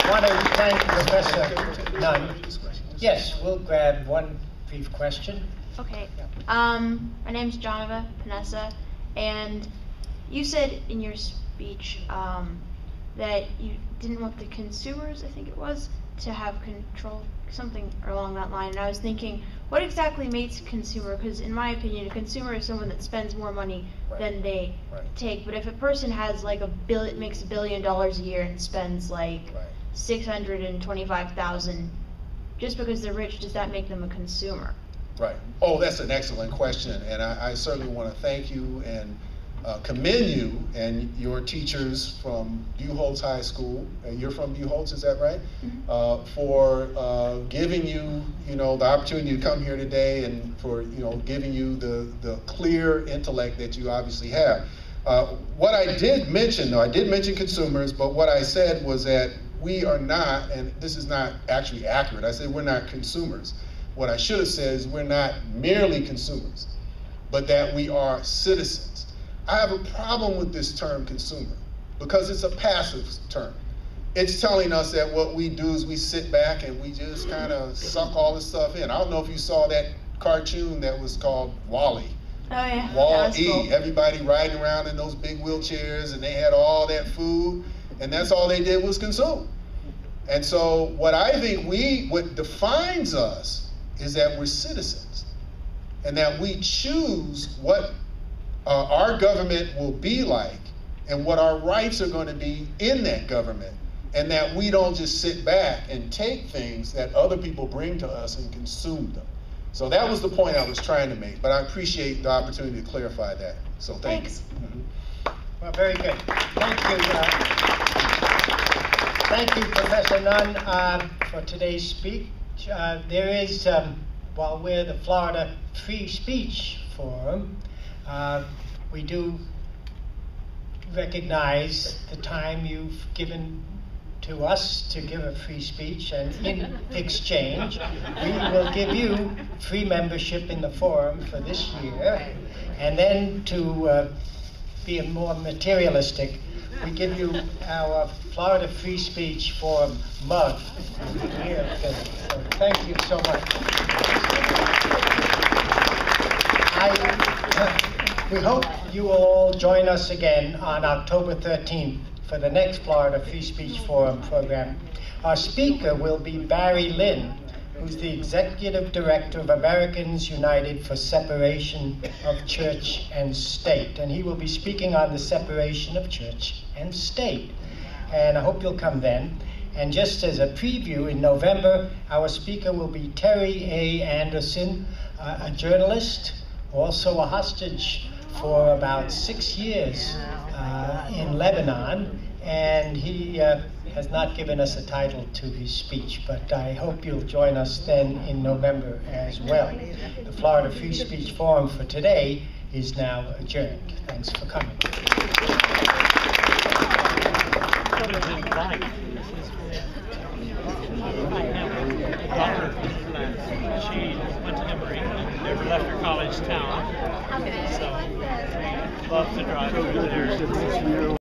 I want to thank Professor Nunn. Yes, we'll grab one brief question. Okay. My name's Jonava Panessa, and you said in your speech that you didn't want the consumers, I think it was, to have control, something along that line. And I was thinking, what exactly makes a consumer? Because in my opinion, a consumer is someone that spends more money than they take. But if a person has like makes $1 billion a year and spends like $625,000, just because they're rich, does that make them a consumer? Right. Oh, that's an excellent question, and I certainly want to thank you and commend you and your teachers from Buchholz High School. You're from Buchholz, is that right? Mm-hmm. For giving you, you know, the opportunity to come here today, and for, you know, giving you the clear intellect that you obviously have. What I did mention, though, I did mention consumers, but what I said was that we are not, and this is not actually accurate. I said we're not consumers. What I should have said is we're not merely consumers, but that we are citizens. I have a problem with this term consumer because it's a passive term. It's telling us that what we do is we sit back and we just kind of suck all this stuff in. I don't know if you saw that cartoon that was called Wall-E. Oh yeah, Wall-E. Cool. Everybody riding around in those big wheelchairs, and they had all that food, and that's all they did was consume. And so what I think what defines us is that we're citizens, and that we choose what our government will be like, and what our rights are going to be in that government, and that we don't just sit back and take things that other people bring to us and consume them. So that was the point I was trying to make, but I appreciate the opportunity to clarify that. So thanks. Well, very good. Thank you. Thank you, Professor Nunn, for today's speech. There is, while we're the Florida Free Speech Forum, we do recognize the time you've given to us to give a free speech, and in exchange, we will give you free membership in the forum for this year, and then to be more materialistic, we give you our Florida Free Speech Forum mug. So thank you so much. We hope you will all join us again on October 13th for the next Florida Free Speech Forum program. Our speaker will be Barry Lynn, who's the Executive Director of Americans United for Separation of Church and State. And he will be speaking on the separation of church and state. And I hope you'll come then. And just as a preview, in November, our speaker will be Terry A. Anderson, a journalist, also a hostage for about 6 years in Lebanon, and he has not given us a title to his speech, but I hope you'll join us then in November as well. The Florida Free Speech Forum for today is now adjourned. Thanks for coming. She went to Emory, never left her college town, so love to drive over there.